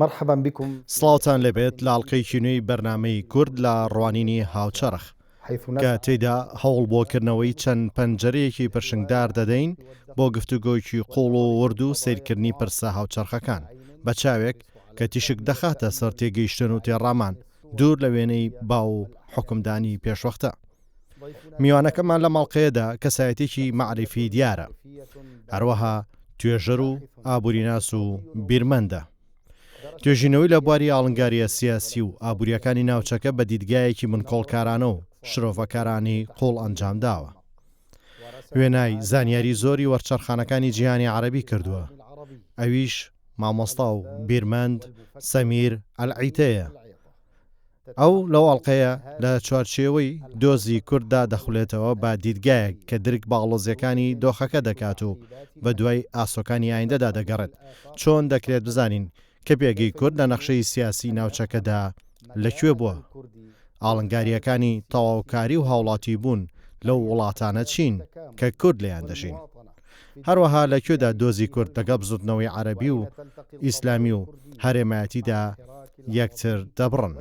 مرحبا بكم سڵاوتان لەبێت لە ئاڵلقەیەکی نوێی بەرنامەی کورد لە ڕوانینی هاوچەرخ کە تێیدا هەوڵ بۆکردنەوەی چەند پەنجەرەیەکی پرشنگدار دەدەین بۆ گفتوگۆیکی قوڵ و ورد و سیرکردنی پرسە هاوچەرخەکان بە چاوێک کە تیشک دەخاتە سەر تێگەیشتن و تێڕامان دوور لە وێنەی باو و حکومدانی پێشوەختە. میوانەکەمان لە ماڵقەیەدا کەسایەتێکی معریفی دیارە، هەروەها توێژەر و ئابووریناس و بیرمەندە. توێژینەوەی لە بواری ئاڵنگاریە سیاسی و ئابوووریەکانی ناوچەکە بە دیدگایەکی منکۆڵکارانە و شرۆڤەکارانی قوڵ ئەنجام داوە. وێنای زانیاری زۆری وەرچەرخانەکانی جیهانی عەرەبی کردووە، ئەویش مامۆستا و بیرمەند سەمیر ئەلعیتەیە. ئەو لەو ئاڵلقەیە لە چوارچێوەی دۆزی کورددا دەخولێتەوە بە دیدگایەک کە درک باڵۆزیەکانی دۆخەکە دەکات و بە دوای ئاسۆکانی ئایندەدا دەگەڕێت چۆن دەکرێت بزانین کە پێگەی کورد لە نەخشەی سیاسی ناوچەکەدا لەکوێ بووە، ئاڵنگاریەکانی تەواوکاری و هاوڵاتی بوون لەو وڵاتانە چین کە کورد لەیان دەژین، هەروەها لەکوێدا دۆزی کورد لەگەڵ بزوتنەوەی عەرەبی و ئیسلامی و هەرێمایەتیدا یەکتر دەبڕن.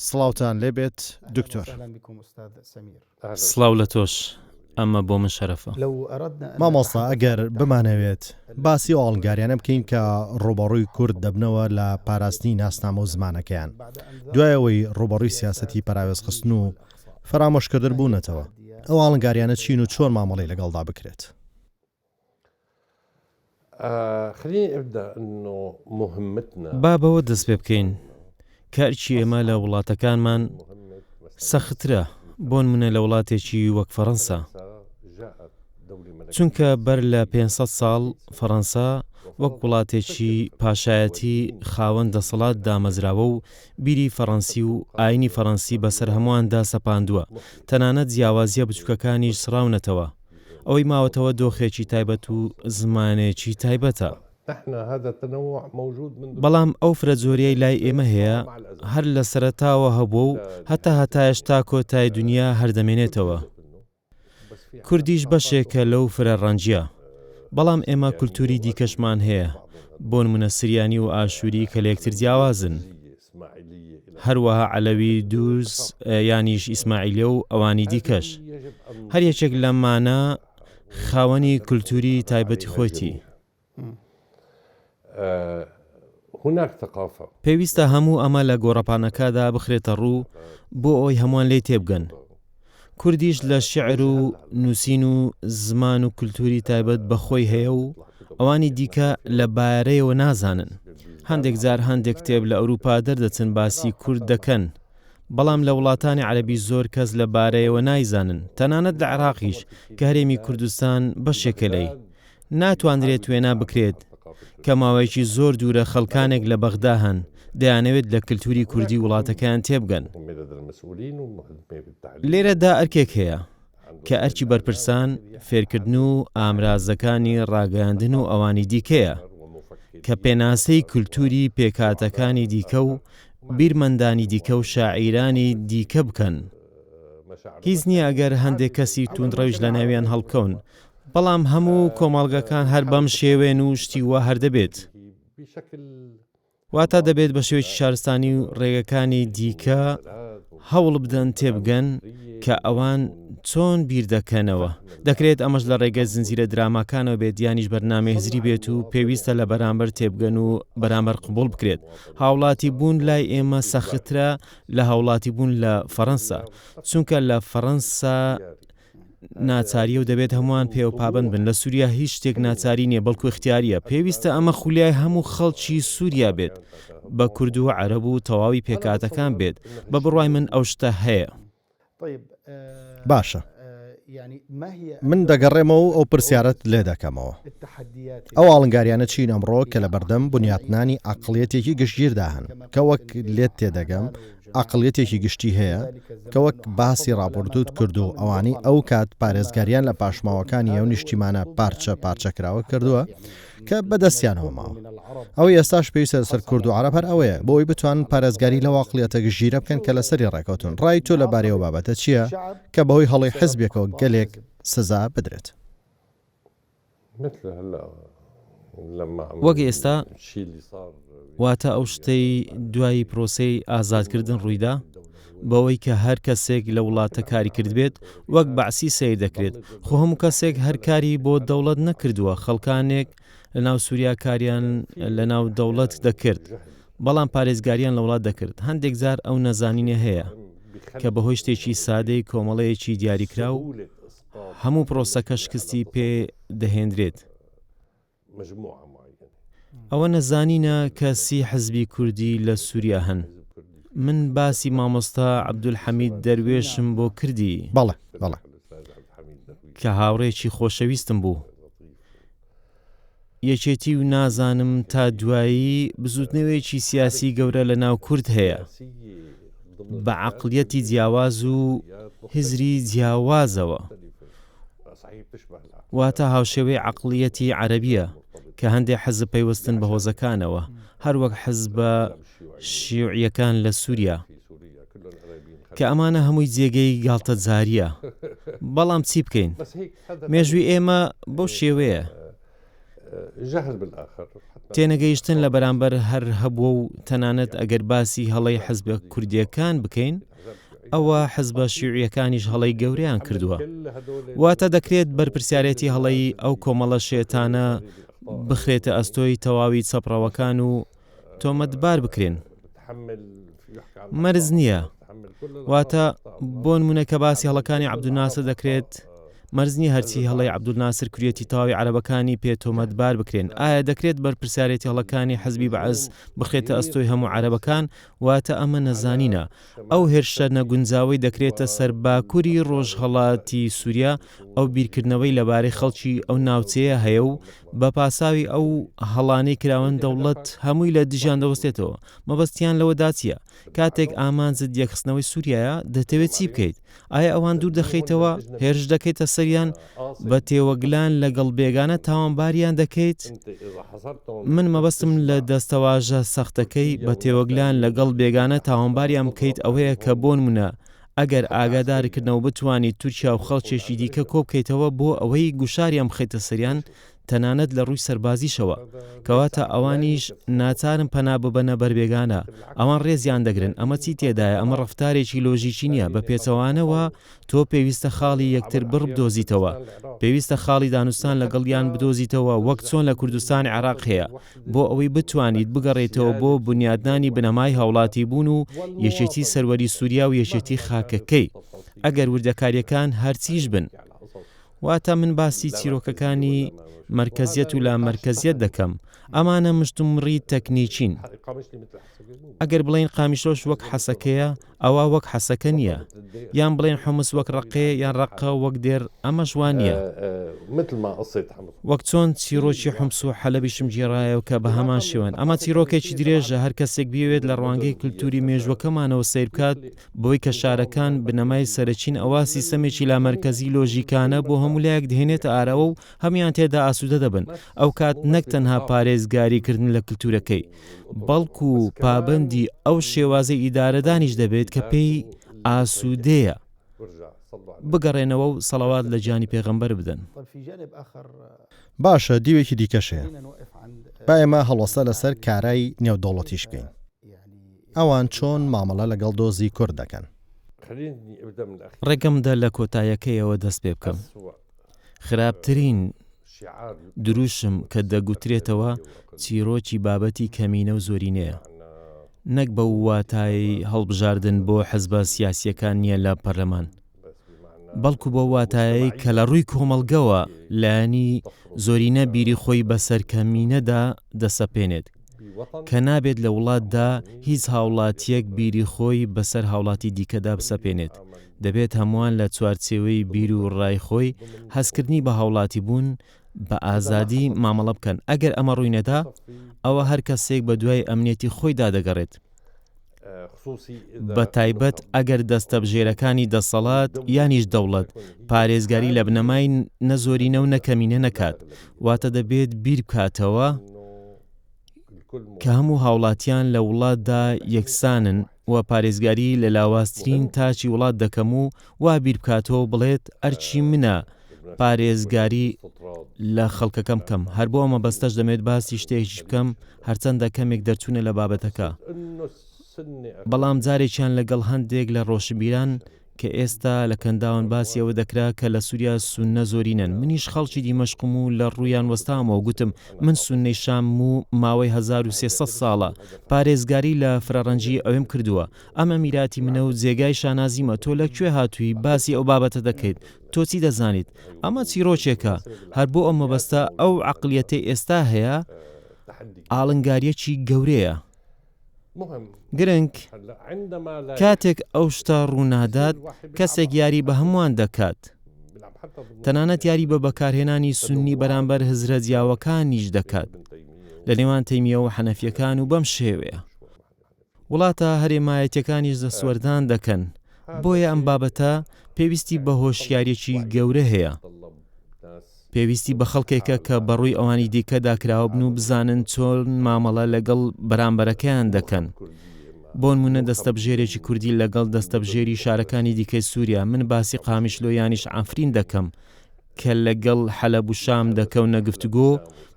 سڵاوتان لێبێت دکتۆر. سڵاو لە تۆش، ئەمە بۆ من شەرەفە. مامۆستا ئەگەر بمانەوێت باسی ئاڵنگاریانە بکەین کە ڕوبەڕووی کورد دەبنەوە لە پاراستنی ناسنامە و زمانەکەیان دوایەوەی ڕوبەڕووی سیاسەتی پەراوێزخستن و فرامۆشکردن بوونەتەوە. ئەو ئاڵنگاریانە چین و چۆن مامەڵەی لەگەڵدا بکرێت؟ با بەوە دەست پێ بکەین کارکی ئێمە لە وڵاتەکانمان سەخترە بۆ نمونە لە وڵاتێکی وەک فەڕەنسا، چونکە بەر لە 500 ساڵ فەڕەنسا وەک وڵاتێکی پاشایەتی خاوەن دەسەڵات دامەزراوە و بیری فەڕەنسی و ئاینی فەڕەنسی بەسەر هەموواندا سەپاندووە، تەنانەت جیاوازیە بچووکەکانیش سراونەتەوە، ئەوەی ماوەتەوە دۆخێکی تایبەت و زمانێکی تایبەتە. بەڵام ئەو فرەجۆریەی لای ئێمە هەیە هەر لە سەرەتاوە هەبوو و هەتا تا کۆتای دنیا هەردەمێنێتەوە. کوردیش بەشێکە لەو فرە ڕەنجیە، بەڵام ئێمە کولتوری دیکەشمان هەیە، بۆ نمونە سریانی و ئاشووری کە لە یەکتر جیاوازن، هەروەها عەلەوی دووز یانیش ئیسماعیلیە و ئەوانی دیکەش، هەر یەکێک لەمانە خاوەنی کولتوری تایبەتی خۆیتی. پێویستە هەموو ئەمە لە گۆڕەپانەکەدا بخرێتە ڕوو بۆ ئەوی هەمووان لێی تێبگەن. کوردیش لە شیعر و نووسین و زمان و کولتوری تایبەت بەخۆی هەیە و ئەوانی دیکە لە بارەیەوە نازانن. هەندێک جار هەندێک کتێب لە ئەوروپا دەردەچن باسی کورد دەکەن، بەڵام لە وڵاتانی عەرەبی زۆر کەس لە بارەیەوە نایزانن، تەنانەت لە عێراقیش کە هەرێمی کوردستان بەشێکە لەی ناتوانرێت وێنا بکرێت کە ماوەیەکی زۆر دوورە خەڵکانێک لە بەغدا هەن دەیانەوێت لە کللتوری کوردی وڵاتەکەیان تێبگەن. لێرەدا ئەرکێک هەیە کە ئەرکی بەرپرسان فێرکردن و ئامرازەکانی ڕاگەاندن و ئەوانی دیکەیە کە پێناسەی کولتوری پێکاتەکانی دیکە و بیرمەندانی دیکە و شاعیرانی دیکە بکەن. هیچ نییە ئەگەر هەندێک کەسی توندڕەویش لە ناویان هەڵکەون، بەڵام هەموو کۆمەڵگەکان هەر بەم شێوێن و شتی وە هەردەبێت، واتە دەبێت بە شێوەیەکی شارستانی و ڕێگەکانی دیکە هەوڵ بدەن تێبگەن کە ئەوان چۆن بیر دەکەنەوە. دەکرێت ئەمەش لە ڕێگە زنجیرە دراماکانەوە بێت یانیش بەرنامەی هزری بێت و پێویستە لە بەرامبەر تێبگەن و بەرامبەر قبول بکرێت. هاوڵاتی بوون لای ئێمە سەخترە لە هاوڵاتی بوون لە فەڕەنسا، چونکە لە فەڕەنسا ناچاریە و دەبێت هەمووان پێ و پابند بن. لە سووریا هیچ شتێک ناچاری نییە، بەڵکو اختیاریە. پێویستە ئەمە خولیای هەموو خەڵکی سووریا بێت، بە کورد و عەرەب و تەواوی پێکاتەکان بێت. بە بڕوای من ئەو شتە هەیە. باشە، من دەگەڕێمەوە ئەو پرسیارەت لێ دەکەمەوە. ئەو ئاڵنگاریانە چین ئەمڕۆ کە لە بەردەم بنیاتنانی عەقڵیەتێکی گشتگیردا هەن کە وەک لێت تێدەگەم عەقڵیەتێکی گشتی هەیە کە وەک باسی ڕابردووت کرد و ئەوانی ئەو کات پارێزگاریان لە پاشماوەکانی ئەو نیشتیمانە پارچەکراوە کردووە کە بەدەستیانەوە ماوە. ئەوەی ئێستاش پێویستە لەسەر کورد و عەرەب هەر ئەوەیە بۆی بتوانن پارێزگاری لەو عەقڵیەتە گشتگیرە بکەن کە لەسەری ڕێکەوتون. ڕای تۆ لەبارەی ئەو بابەتە چییە کە بەهۆی هەڵی حیزبێکەوە گەلێک سزا بدرێت؟ وەک ئێستا واتە ئەو شتەی دوایی پرۆسەی ئازادکردن ڕوویدا بەوەی کە هەر کەسێک لە وڵاتە کاری کرد بێت وەک بەعسی سیر دەکرێت خۆ هەموو کەسێک هەر کاری بۆ دەوڵەت نەکردووە خەڵکانێک لە ناو سووریا کاریان لە ناو دەوڵەت دەکرد بەڵام پارێزگاریان لە وڵات دەکرد هەندێک جار ئەو نەزانینە هەیە کە بەهۆی شتێکی سادەی کۆمەڵەیەکی دیاریکرا و هەموو پرۆسەکە شکستی پێ دەهێنرێت ئەوە نەزانینە کە سی حزبی کوردی لە سووریا هەن من باسی مامۆستا عەبدولحەمید دەروێشم بۆ کردی بەڵێ کە هاوڕێکی خۆشەویستم بوو یەکێتی و نازانم تا دوایی بزوتنەوەیەکی سیاسی گەورە لە ناو کورد هەیە بە عەقڵیەتی جیاواز و هزری جیاوازەوە واتە هاوشێوەی عەقڵیەتی عەرەبیە کە هەندێک حەزب پەیوەستن بە هۆزەکانەوە هەروەک حەزبە شیوعیەکان لە سووریا کە ئەمانە هەمووی جێگەی گاڵتە جاریە بەڵام چی بکەین مێژووی ئێمە بەو شێوەیە تێنەگەیشتن لە بەرامبەر هەر هەبووە و تەنانەت ئەگەر باسی هەڵەی حەزبە کوردیەکان بکەین ئەوە حەزبە شیوعیەکانیش هەڵەی گەورەیان کردووە واتە دەکرێت بەرپرسیارەتی هەڵەی ئەو کۆمەڵە شێتانە بخرێتە ئەستۆی تەواوی چەپڕەوەکان و تۆمەتبار بکرێن مەرز نییە واتە بۆ نمونە کە باسی هەڵەکانی عەبدولناسر دەکرێت مەرزنی هەرچی هەڵەی عەبدولناسر کوریەتی تەواوی عەرەبەکانی پێ تۆمەتبار بکرێن ئایا دەکرێت بەرپرسیارەتی هەڵەکانی حەزبی بەعەز بخرێتە ئەستۆی هەموو عەرەبەکان واتە ئەمە نەزانینە ئەو هێرشە نەگونجاوی دەکرێتە سەر باکووری ڕۆژهەڵاتی سووریا ئەو بیرکردنەوەی لەبارەی خەڵکی ئەو ناوچەیە هەیە و بە پاساوی ئەو هەڵانەی کراون دەوڵەت هەمووی لە دژیان دەوەستێتەوە مەبەستیان لەوەدا چییە کاتێک ئامانجت یەکخستنەوەی سووریایە دەتەوێت چی بکەیت ئایا ئەوان دوور دەخەیتەوە هێرش دەکەیتە سەریان بە تێوەگلان لەگەڵ بێگانە تاوانباریان دەکەیت من مەبەستم لە دەستەواژە سەختەکەی بە تێوەگلان لەگەڵ بێگانە تاوانباریان بکەیت ئەوەیە کە بۆ نمونە ئەگەر ئاگادارکردنەوە بتوانیت تورکیا و خەڵکێکی دیکە کۆبکەیتەوە بۆ ئەوەی گوشاریان بخەیتە سەریان تەنانەت لە ڕووی سەربازیشەوە کەواتە ئەوانیش ناچارن پەنا ببەنە بەربێگانە ئەوان ڕێزیان دەگرن ئەمە چی تێدایە ئەمە ڕەفتارێکی لۆژیکی نییە بە پێچەوانەوە تۆ پێویستە خاڵی یەکتر بڕ بدۆزیتەوە پێویستە خاڵی دانوستان لەگەڵیان بدۆزیتەوە وەک چۆن لە کوردستانی عێراق هەیە بۆ ئەوەی بتوانیت بگەڕێتەوە بۆ بنیادنانی بنەمای هاوڵاتی بوون و یەکێتی سەروەری سووریا و یەکێتی خاکەکەی ئەگەر وردەکاریەکان هەرچیش بن واتە من باسی چیرۆکەکانی مرکزیت و لا مرکزیت دەکەم ئەمانە مشتومڕی تەکنیکین ئەگەر بڵێن قامیشۆش وەک حەسەکەیە ئەوە وەک حەسەکە نییە یان بڵێن حمس وەک ڕقەیە یان ڕقە وەک دێر ئەمە جوان نییە وەک چۆن چیرۆکی حمس و حەلەبیشم گێڕایەوە کە بە هەمان شێوەن ئەمە چیرۆکێکی درێژە هەر کەسێک بێوێت لە ڕوانگەی کولتوری مێژوەکەمانەوە سیر بکات بۆی کە شارەکان بنەمای سەرچین ئەوە سیستەمێکی لامەرکەزی لۆژیکانە بۆ هەموو لایەک دێنێتە ئارەوە و هەمیان تێدا ئاسوودە دەبن ئەو کات نەک تەنها پارێزگاریکردن لە کولتورەکەی بەڵکو و پابەندی ئەو شێوازەی ئیدارەدانیش دەبێت کە پێی ئاسوودەیە بگەڕێنەوە و سەڵەوات لە جانی پێغەمبەر بدەن باشە دیوێکی دیکەشەیە با ئێمە هەڵوەستە لەسەر کارای نێودەوڵەتیشکەین ئەوان چۆن مامەڵە لەگەڵ دۆزی کورد دەکەن ڕێگەمدا لە کۆتایەکەیەوە دەست پێ بکەم خراپترین دروشم کە دەگوترێتەوە چیرۆکی بابەتی کەمینە و زۆرینەیە نەک بە واتای هەڵبژاردن بۆ حەزبە سیاسیەکان نییە لە پەرلەمان بەڵکو بۆ واتایی کە لە ڕووی کۆمەڵگەوە لایەنی زۆرینە بیری خۆی بەسەر کەمینەدا دەسەپێنێت کە نابێت لە وڵاتدا هیچ هاوڵاتیەک بیری خۆی بەسەر هاوڵاتی دیکەدا بسەپێنێت دەبێت هەمووان لە چوارچێوەی بیر و ڕای خۆی هەستکردنی بە هاوڵاتی بوون بە ئازادی مامەڵە بکەن ئەگەر ئەمە ڕووینەدا ئەوە هەر کەسێک بە دوای ئەمنیەتی خۆیدا دەگەڕێت بە تایبەت ئەگەر دەستەبژێرەکانی دەسەڵات یانیش دەوڵەت پارێزگاری لە بنەمای نەزۆرینە و نەکەمینە نەکات واتە دەبێت بیر بکاتەوە کە هەموو هاوڵاتیان لە وڵاتدا یەکسانن و پارێزگاری لە لاوااسترین تاچی وڵات دەکەم و وا بیر بکاتەوە بڵێت ئەرچی منە پارێزگاری لە خەڵکەکەم بکەم. هەر بۆ ئەمە بەستەش دەمێت باسی شتێکیش بکەم هەرچەندە کەمێک دەرچوونە لە بابەتەکە. بەڵام جارێکیان لەگەڵ هەندێک لە ڕۆشنبیران کە ئێستا لە کەنداوان باسی ئەوە دەکرا کە لە سووریا سوننە زۆرینەن. منیش خەڵکی دیمەشقم و لە ڕوویان وەستامەوە گوتم من سوننەی شام و ماوەی 1300 ساڵە پارێزگاری لە فرەڕەنجی ئەوێم کردووە. ئەمە میراتی منە و جێگای شانازیمە. تۆ لەکوێ هاتووی باسی ئەو بابەتە دەکەیت؟ تۆ چی دەزانیت؟ ئەمە چیرۆکێکە. هەر بۆ ئەمە بەستە ئەو عەقڵیەتەی ئێستا هەیە ئاڵنگاریەکی گەورەیە. گرنگ کاتێک ئەو شتە ڕوونادات کەسێک یاری بە هەمووان دەکات. تەنانەت یاری بە بەکارهێنانی سوننی بەرامبەر هزرە جیاوەکانیش دەکات لە نێوان تەیمیە و حەنەفیەکان و بەم شێوەیە. وڵاتە هەرێمایەتیەکانیش دەسوەردان دەکەن. بۆیە ئەم بابەتە پێویستی بە هۆشیارێکی گەورە هەیە. پێویستی بە خەڵکێکە کە بەڕووی ئەوانی دیکەدا کراوە بن و بزانن چۆن مامەڵە لەگەڵ بەرامبەرەکەیان دەکەن. بۆ نمونە دەستەبژێرێکی کوردی لەگەڵ دەستەبژێری شارەکانی دیکەی سووریا. من باسی قامیشلۆ یانیش ئافرین دەکەم کە لەگەڵ حەلەب و شام دەکەونە گفتوگۆ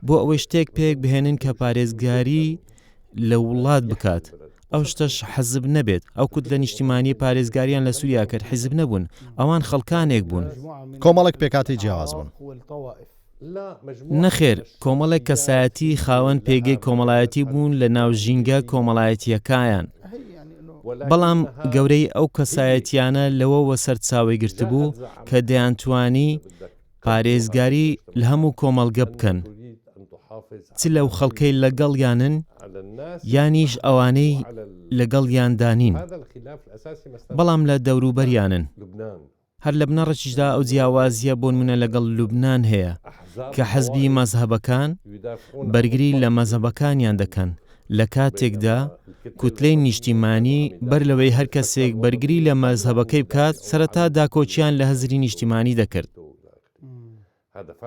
بۆ ئەوەی شتێک پێک بهێنن کە پارێزگاری لە وڵات بکات. ئەو شتەش حەزب نەبێت. ئەو کوت لە نیشتیمانی پارێزگاریان لە سووریا کرد حیزب نەبوون. ئەوان خەڵکانێک بوون. کۆمەڵێک پێکاتی جیاواز بوون. نەخێر، کۆمەڵێک کەسایەتی خاوەن پێگەی کۆمەڵایەتی بوون لە ناو ژینگە کۆمەڵایەتیەکایان. بەڵام گەورەی ئەو کەسایەتیانە لەوەوە سەرچاوی گرتبوو کە دەیانتوانی پارێزگاری لە هەموو کۆمەڵگە بکەن. چ لەو خەڵکەی لەگەڵیانن یانیش ئەوانەی لەگەڵیاندانین. بەڵام لە دەوروبەریانن. هەر لە بنەڕەشیشدا ئەو جیاوازیە بۆ نمونە لەگەڵ لوبنان هەیە کە حەزبی مەزهەبەکان بەرگری لە مەزهەبەکانیان دەکەن. لە کاتێکدا کوتلەی نیشتیمانی بەر لەوەی هەر کەسێک بەرگری لە مەزهەبەکەی بکات سەرەتا داکۆچیان لە هەزری نیشتیمانی دەکرد.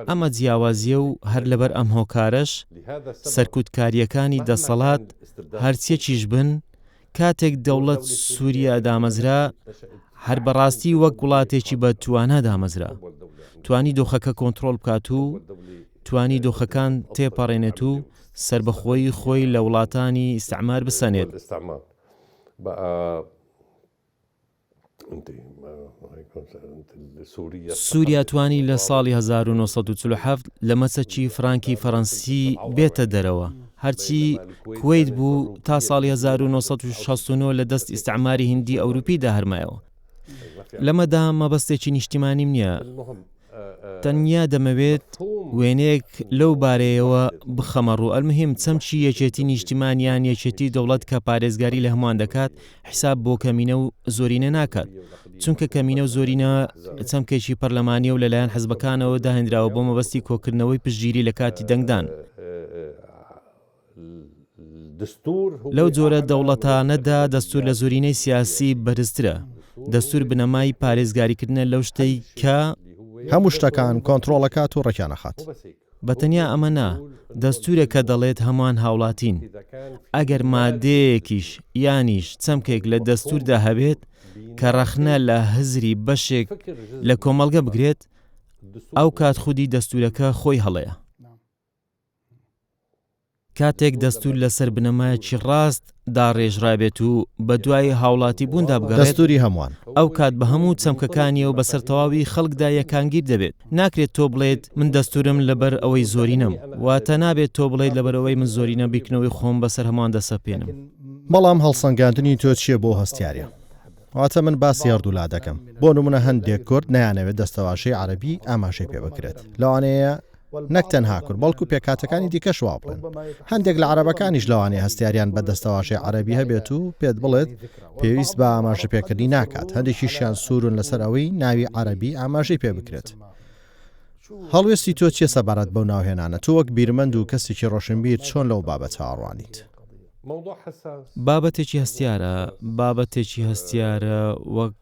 ئەمە جیاوازیە و هەر لەبەر ئەم هۆکارەش سەرکوتکاریەکانی دەسەڵات هەرچیەکیش بن کاتێک دەوڵەت سووریا دامەزرا هەر بەڕاستی وەک وڵاتێکی بە توانە دامەزرا. توانی دۆخەکە کۆنتڕۆڵ بکات و توانی دۆخەکان تێپەڕێنێت و سربەخۆی خۆی لە وڵاتانی ئیستعمار بسەنێت. سووریا توانی لە ساڵی 1947 لە مەچەکی فڕانکی فەڕەنسی بێتە دەرەوە. هەرچی کوێیت بوو تا ساڵی 1969 لە دەست ئیستعماری هیندی ئەوروپیدا هەرمایەوە. لەمەدا مەبەستێکی نیشتیمانیم نییە. تەنیا دەمەوێت وێنەیەک لەو بارەیەوە بخەمە ڕوو. ئەلموهیم چەمچی یەکێتی نیشتیمانیان یەکێتی دەوڵەت کە پارێزگاری لە هەمووان دەکات حیساب بۆ کەمینە و زۆرینە ناکات. چونکە کەمینە و زۆرینە چەمکێکی پەرلەمانی و لەلایەن حەزبەکانەوە داهێنراوە بۆ مەبەستی کۆکردنەوەی پشتگیری لە کاتی دەنگدان. لەو جۆرە دەوڵەتانەدا دەستور لە زۆرینەی سیاسی بەرزترە. دەستور بنەمای پارێزگاریکردنە لەو شتەی کە هەموو شتەکان کۆنتڕۆڵەکات و ڕێکیانەخات. بەتەنیا ئەمە نا، دەستورە کە دەڵێت هەمووان هاوڵاتین. ئەگەر مادەیەکیش یانیش چەمکێک لە دەستوردا هەبێت کە ڕەخنە لە هزری بەشێک لە کۆمەڵگە بگرێت ئەو کات خودی دەستورەکە خۆی هەڵەیە. کاتێک دەستور لەسەر بنەمایەکی ڕاست داڕێژرابێت و بە دوای هاوڵاتی بووندا بگەڕێت دەستوری هەمووان ئەو کات بە هەموو چەمکەکانی و بەسەر تەواوی خەڵکدا یەکانگیر دەبێت. ناکرێت تۆ بڵێت من دەستورم لەبەر ئەوەی زۆرینم، واتە نابێت تۆ بڵێت لەبەر ئەوەی من زۆرینە بیکنەوەی خۆم بەسەر هەمووان دەسەپێنم. بەڵام هەڵسەنگاندنی تۆ چییە بۆ هەستیارە؟ واتە من باسی هەردوولا دەکەم. بۆ نمونە هەندێک کورد نەیانەوێت دەستەواشەی عەرەبی ئاماژەی پێ بکرێت. لەوانەیە نەک تەنها کورد بەڵکو پێکاتەکانی دیکەش وا بڵێن. هەندێک لە عەرەبەکانیش لەوانەیە هەستیاریان بە دەستەواشەی عەرەبی هەبێت و پێت بڵێت پێویست بە ئاماژە پێکردنی ناکات. هەندێکیشیان سوورن لەسەر ئەوەی ناوی عەرەبی ئاماژەی پێ بکرێت. هەڵوێستی تۆ چیە سەبارەت بەو ناوهێنانە؟ تۆ وەک بیرمەند و کەسێکی ڕۆشنبیر چۆن لەو بابەت هاوڕوانیت؟ بابەتێکی هەستیارە وەک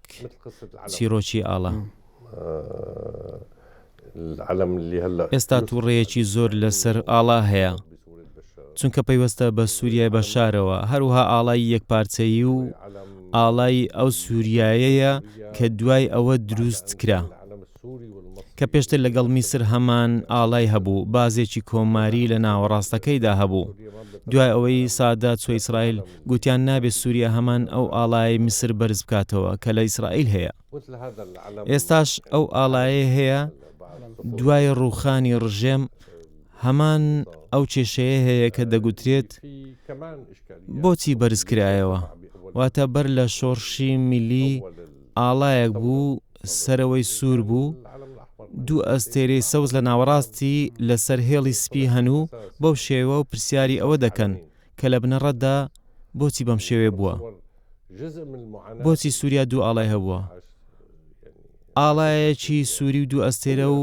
چیرۆکی ئاڵا. ئێستا تووڕێیەکی زۆر لەسەر ئاڵا هەیە، چونکە پەیوەستە بە سووریای بەشارەوە. هەروها ئاڵای یەکپارچەیی و ئاڵای ئەو سووریایەیە کە دوای ئەوە دروست کرا. کە پێشتر لەگەڵ میسر هەمان ئاڵای هەبوو، بازێکی کۆماری لە ناوەڕاستەکەیدا هەبوو. دوای ئەوەی سادات چۆ ئیسرائیل گوتیان نابێت سووریا هەمان ئەو ئاڵای میسر بەرز بکاتەوە کە لە ئیسرائیل هەیە. ئێستاش ئەو ئاڵایە هەیە، دوای ڕووخانی ڕژێم هەمان ئەو کێشەیە هەیە کە دەگوترێت بۆچی بەرزکرایەوە، واتە بەر لە شۆڕشی میلی ئاڵایەک بوو، سەرەوەی سوور بوو، دوو ئەستێرەی سەوز لە ناوەڕاستی لەسەر هێڵی سپی هەنوو، بەو شێوە و پرسیاری ئەوە دەکەن کە لە بنەڕەتدا بۆچی بەم شێوێ بووە، بۆچی سووریا دوو ئاڵای هەبووە. ئاڵایەکی سووری و دوو ئەستێرە و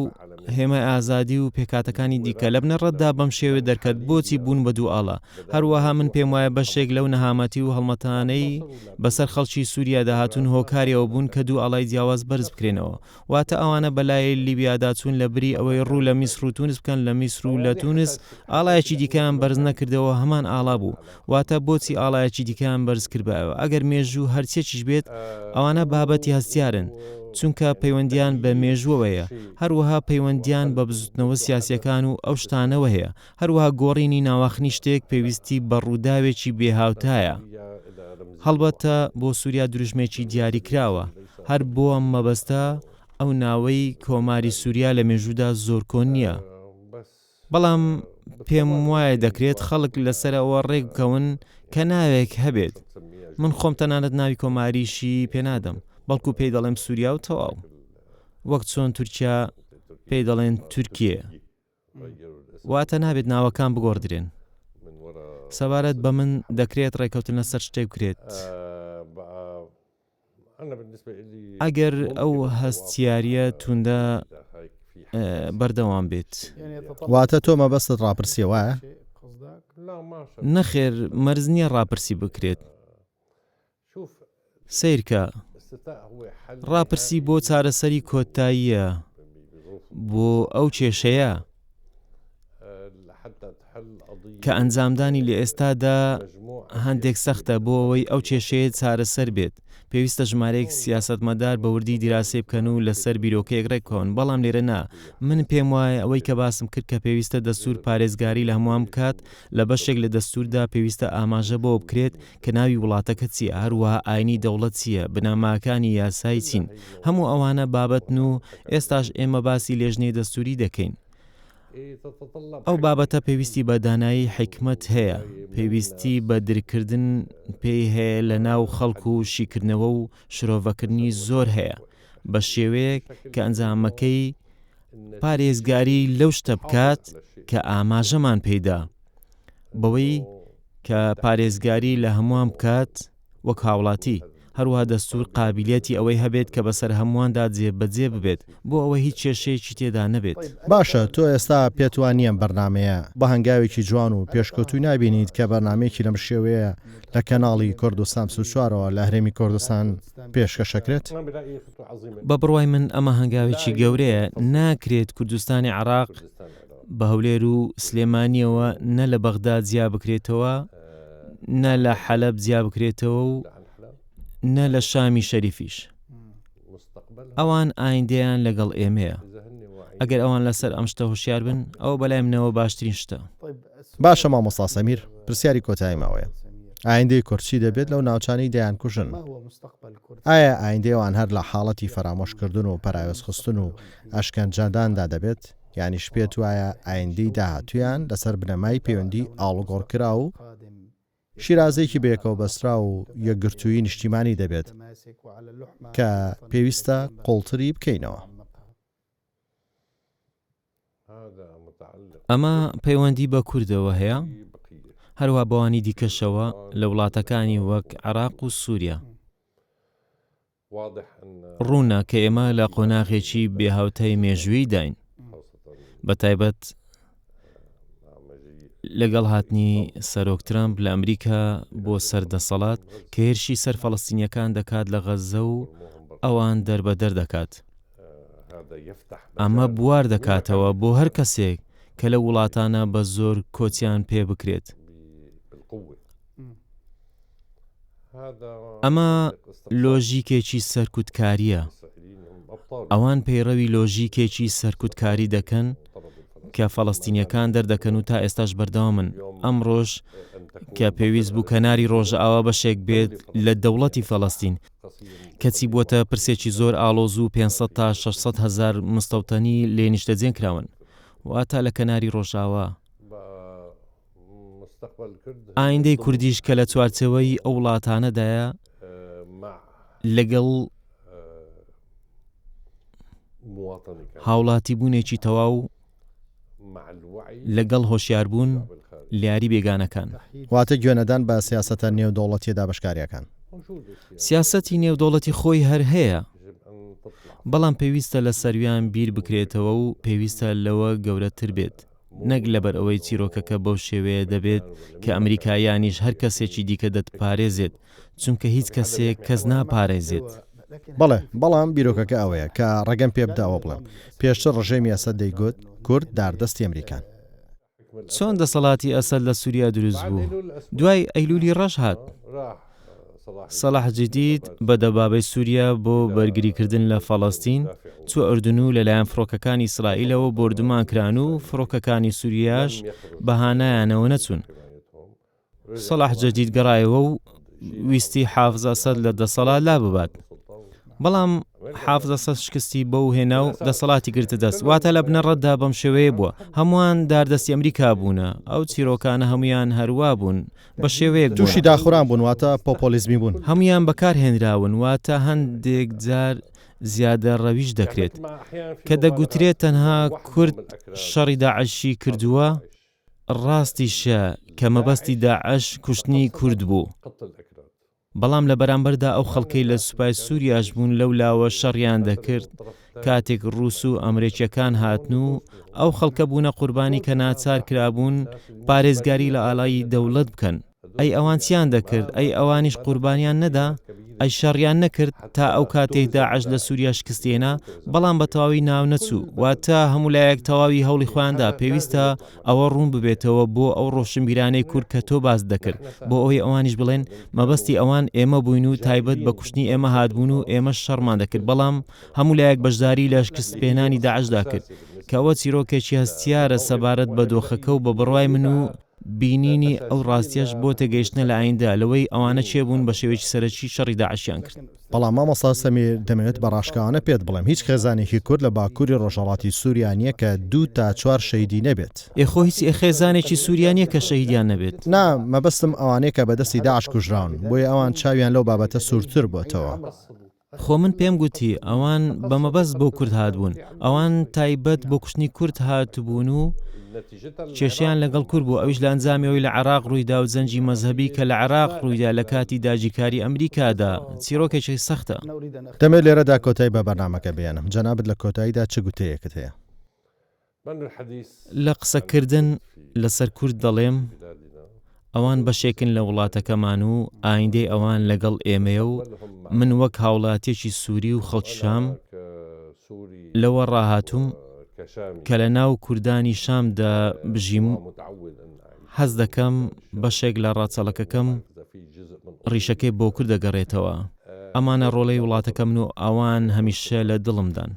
هێمای ئازادی و پێکاتەکانی دیکە لە بنەڕەتدا بەم شێوێ دەرکەت بۆچی بوون بە دوو ئاڵا. هەروەها من پێم وایە بەشێک لەو نەهامەتی و هەڵمەتانەی بەسەر خەڵکی سووریا داهاتون هۆکاریەوە بوون کە دوو ئاڵای جیاواز بەرز بکرێنەوە، واتە ئەوانە بەلای لیبیادا چوون لە بری ئەوەی ڕوو لە میسر و تونس بکەن، لە میسر و لە تونس ئاڵایەکی دیکەیان بەرز نەکردەوە، هەمان ئاڵا بوو، واتە بۆچی ئاڵایەکی دیکەیان بەرز کردبایەوە. ئەگەر مێژوو هەرچێکیش بێت ئەوانە بابەتی هەستیارن، چونکە پەیوەندیان بە مێژووەوەیە، هەروەها پەیوەندیان بە بزوتنەوە سیاسیەکان و ئەو شتانەوە هەیە، هەروەها گۆڕینی ناواخنی شتێک پێویستی بە ڕووداوێکی بێهاوتایە. هەڵبەتە بۆ سووریا دروژمێکی دیاری کراوە، هەر بۆ ئەم مەبەستە ئەو ناوەی کۆماری سووریا لە مێژوودا زۆر کۆن نییە. بەڵام پێم وایە دەکرێت خەڵک لەسەرەوە ڕێک بکەون کە ناوێک هەبێت. من خۆم تەنانەت ناوی کۆماریشی پێنادەم، بەڵکو پێی دەڵێم سووریا و تەواو، وەک چۆن تورکیا پێی دەڵێن تورکیە، واتە نابێت ناوەکان بگۆڕدرێن. سەبارەت بە من دەکرێت ڕێکەوتنە سەر شتێک بکرێت. ئەگەر ئەو هەستیاریە توندە بەردەوام بێت. واتە تۆ مەبەستت ڕاپرسیە وایە؟ نەخێر، مەرز نییە ڕاپرسی بکرێت. سیرکە ڕاپرسی بۆ چارەسەری کۆتاییە، بۆ ئەو کێشەیە کە ئەنجامدانی لە ئێستادا هەندێک سەختە بۆ ئەوەی ئەو کێشەیە چارەسەر بێت. پێویستە ژمارەیەک سیاسەتمەدار بە وردی دیراسی بکەن و لەسەر بیرۆکەیەک ڕێککەون، بەڵام لێرە نا. من پێم وایە ئەوەی کە باسم کرد کە پێویستە دەستور پارێزگاری لە هەمووان بکات، لە بەشێک لە دەستوردا پێویستە ئاماژە بۆ بکرێت کە ناوی وڵاتەکە چییە، هەروەها ئاینی دەوڵەت چییە، بناماکانی یاسایی چین. هەموو ئەوانە بابەتن و ئێستاش ئێمە باسی لێژنەی دەستوری دەکەین. ئەو بابەتە پێویستی بە دانایی حکمت هەیە، پێویستی بە درکردن پێی هەیە لە ناو خەڵکو و شیکردنەوە و شرۆڤەکردنی زۆر هەیە، بە شێوەیەک کە ئەنجامەکەی پارێزگاری لەو شتە بکات کە ئاماژەمان پێیدا، بەوەی کە پارێزگاری لە هەمووان بکات وەک هاوڵاتی. هەروەها دەستور قابلیەتی ئەوەی هەبێت کە بەسەر هەموواندا جێبەجێ ببێت، بۆ ئەوە هیچ کێشەیەکی تێدا نەبێت. باشە، تۆ ئێستا پێت وانییە بەرنمەیە بە هەنگاوێکی جوان و پێشکەوتوی نبینیت کە بەرنمەیەکی لەم شێوەیە لە کەناڵی کوردستان 24ەوە لە هەرێمی کوردستان پێشکەشەکرێت؟ بە بڕوای من ئەمە هەنگاوێکی گەورەیە. ناکرێت کوردستانی عێراق بە هەولێر و سلێمانیەوە نە لە بەغداد جیا بکرێتەوە، نە لە حەلەب جیا بکرێتەوە و نە لە شامی شەریفیش. ئەوان ئایندەیان لەگەڵ ئێمەیە. ئەگەر ئەوان لەسەر ئەم شتە هوشیار بن، ئەوە بەلای منەوە باشترین شتە. باشە مامۆستا سەمیر، پرسیاری کۆتایی ماوەیە. ئایندەی کورچی دەبێت لەو ناوچانەی دەیان کوژن. ئایا ئایندەیەوان هەر لە حاڵەتی فەرامۆشکردن و پەراوێزخستن و ئەشکەنجانداندا دەبێت؟ یعنی شپێت وایە ئایندەی داهاتویان لەسەر بنەمای پەیوەندی ئاڵوگۆڕکرا و شیرازەیەکی بەیەکەوە بەسترا و یەکگرتووی نیشتیمانی دەبێت کە پێویستە قوڵتری بکەینەوە. ئەمە پەیوەندی بە کوردەوە هەیە، هەروە بەوانی دیکەشەوە لە وڵاتەکانی وەک عێراق و سووریا. ڕوونە کە ئێمە لە قۆناغێکی بێهاوتای مێژووی داین، بە تایبەت لەگەڵ هاتنی سەرۆک ترامپ لە ئەمریکا بۆ سەردەسەڵات کە هێرشی سەر فەڵەستینیەکان دەکات لە غەزە و ئەوان دەربەدەر دەکات. ئەمە بوار دەکاتەوە بۆ هەر کەسێک کە لە وڵاتانە بە زۆر کۆچیان پێ بکرێت. ئەمە لۆژیکێکی سەرکوتکاریە. ئەوان پەیڕەوی لۆژیکێکی سەرکوتکاری دەکەن کە فەڵەستینیەکان دەردەکەن و تا ئێستاش بەردەوامن. ئەمڕۆژ کە پێویست بوو کەناری ڕۆژئاوا بەشێک بێت لە دەوڵەتی فەڵەستین، کەچی بووەتە پرسێکی زۆر ئاڵۆز و 500 تا 600 هزار مستەوتەنی لێ نیشتەجێن کراون. واتە لە کەناری ڕۆژئاوا ئایندەی کوردیش کە لە چوارچێوەی ئەو وڵاتانەدایە لەگەڵ هاوڵاتی بوونێکی تەواو لەگەڵ هۆشیاربوون لیاری بێگانەکان. واتە گوێنەدان بە سیاسەتە نێودەوڵەتیەدا بەشکاریەکان. سیاسەتی نێودەوڵەتی خۆی هەر هەیە، بەڵام پێویستە لە سەرویان بیر بکرێتەوە و پێویستە لەوە گەورەتر بێت، نەک لەبەر ئەوەی چیرۆکەکە بەو شێوەیە دەبێت کە ئەمریکایانیش هەر کەسێکی دیکە دەتپارێزێت، چونکە هیچ کەسێک کەس ناپارێزێت. بەڵێ، بەڵام بیرۆکەکە ئەوەیە کە ڕەگەم پێ بداوە بڵێم پێشتر ڕژێمی ئەسەد دەیگوت کورد داردەستی ئەمریکان. چۆن دەسەڵاتی ئەسەد لە سووریا دروست بوو؟ دوای ئەیلولی ڕەش هات. سەلاح جەدید بە دەبابەی سووریا بۆ بەرگریکردن لە فەڵەستین چوە ئوردون و لەلایەن فڕۆکەکانی ئیسرائیلەوە بردومان کران و فڕۆکەکانی سووریاش بەهانایانەوە نەچوون. سەلاح جەدید گەڕایەوە و ویستی حافز ئەسەد لە دەسەڵات لا ببات، بەڵام حافز ئەسەد شکستی بەو هێنا و دەسەڵاتی گرتە دەست. واتە لە بنەڕەتدا بەم شێوەیە بووە، هەمووان داردەستی ئەمریکا بوونە، ئەو چیرۆکانە هەمویان هەروە بوون بە شێوەیەک تووشی داخوران بوون، واتە پۆپۆلیزمی بوون، هەمویان بەکارهێنراون، واتە هەندێک جار زیادە ڕەویش دەکرێت کە دەگوترێت تەنها کورد شەڕی داعشی کردووە، ڕاستیشە کە مەبەستی داعش کوشتنی کورد بوو، بەڵام لە بەرامبەردا ئەو خەڵکەی لە سوپای سووریاش بوون لەو لاوە شەڕیان دەکرد کاتێک ڕووس و ئەمریکیەکان هاتن و ئەو خەڵکە بوونە قوربانی کە ناچار کرابوون پارێزگاری لە ئالایی دەوڵەت بکەن. ئەی ئەوان چیان دەکرد؟ ئەی ئەوانیش قوربانیان نەدا؟ ئەی شەڕیان نەکرد تا ئەو کاتێک داعش لە سووریا شکستێنا، بەڵام بە تەواوی ناو نەچوو. واتە هەموو لایەک تەواوی هەوڵی خۆیاندا. پێویستە ئەوە ڕوون ببێتەوە بۆ ئەو ڕۆشنبیرانەی کورد کە تۆ باس دەکرد، بۆ ئەوەی ئەوانیش بڵێن مەبەستی ئەوان ئێمە بووین و تایبەت بە کوشتنی ئێمە هاتبوون و ئێمە شەڕمان دەکرد، بەڵام هەموو لایەک بەشداری لە شکستپێنانی داعشدا کرد، کە ئەوە چیرۆکێکی هەستیارە سەبارەت بە دۆخەکە و بە بڕوای من و بینینی ئەو ڕاستیەش بۆ تێگەیشتنە لە ئایندا لەوەی ئەوانە چێبوون بە شێوەیەکی سەرەکی شەڕی داعشیان کرد. بەڵام مامۆستا سەمیر دەمەوێت بە ڕاشکاوانە پێت بڵێم هیچ خێزانێکی کورد لە باکووری ڕۆژهەڵاتی سووریا نییە کە 2 تا 4 شەیدی نەبێت. ئێخۆ هیچ خێزانێکی سووریانیە کە شەیدیان نەبێت. نا، مەبەستم ئەوانەیە کە بەدەستی داعش کوژراون، بۆیە ئەوان چاویان لەو بابەتە سوورتر بۆتەوە. خۆ من پێم گوتی ئەوان بە مەبەست بۆ کورد هاتبوون، ئەوان تایبەت بۆ کوشتنی کورد هاتبوون و کێشیان لەگەڵ کورد بوو، ئەویش لە ئەنجامیەوەی لە عێراق ڕوویدا و جەنجی مەزهەبی کە لە عێراق ڕوویدا لە کاتی داگیرکاری ئەمریکادا. چیرۆکێکی سەختە. دەمێت لێرەدا کۆتایی بە بەرنامەکە بێنم. جەنابەت لە کۆتاییدا چ گوتەیەکت هەیە؟ لە قسەکردن لەسەر کورد دەڵێم ئەوان بەشێکن لە وڵاتەکەمان و ئایندەی ئەوان لەگەڵ ئێمەیە و من وەک هاوڵاتیەکی سووری و خەڵکی شام لەوە ڕاهاتووم کە لە ناو کوردانی شامدا بژیم و حەز دەکەم بەشێک لە ڕاچەڵەکەکەم ڕیشەکەی بۆ کورد دەگەڕێتەوە. ئەمانە ڕۆڵەی وڵاتەکەم و ئەوان هەمیشە لە دڵمدان.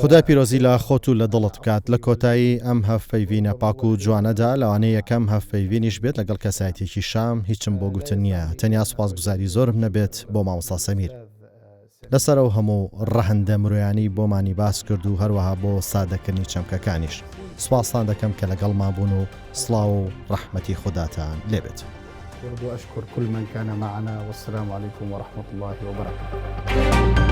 خدا پیرۆزی لە خۆت و لە دڵت بکات. لە کۆتایی ئەم هەفپەیوینە پاک و جوانەدا لەوانەیە یەکەم هەفپەیوینیش بێت لەگەڵ کەسایەتێکی شام. هیچم بۆ گوتن نییە، تەنیا سوپاسگوزاری زۆرم نەبێت بۆ مامۆستا سەمیر لەسەر ئەو هەموو ڕەهەندە مرۆیانی بۆمانی باس کرد و هەروەها بۆ سادەکردنی چەمکەکانیش. سوپاسان دەکەم کە لەگەڵمان بوون و سڵاو و ڕەحمەتی خوداتان لێبێت. وأشكر كل من كان معنا والسلام عليكم ورحمة الله وبركاته.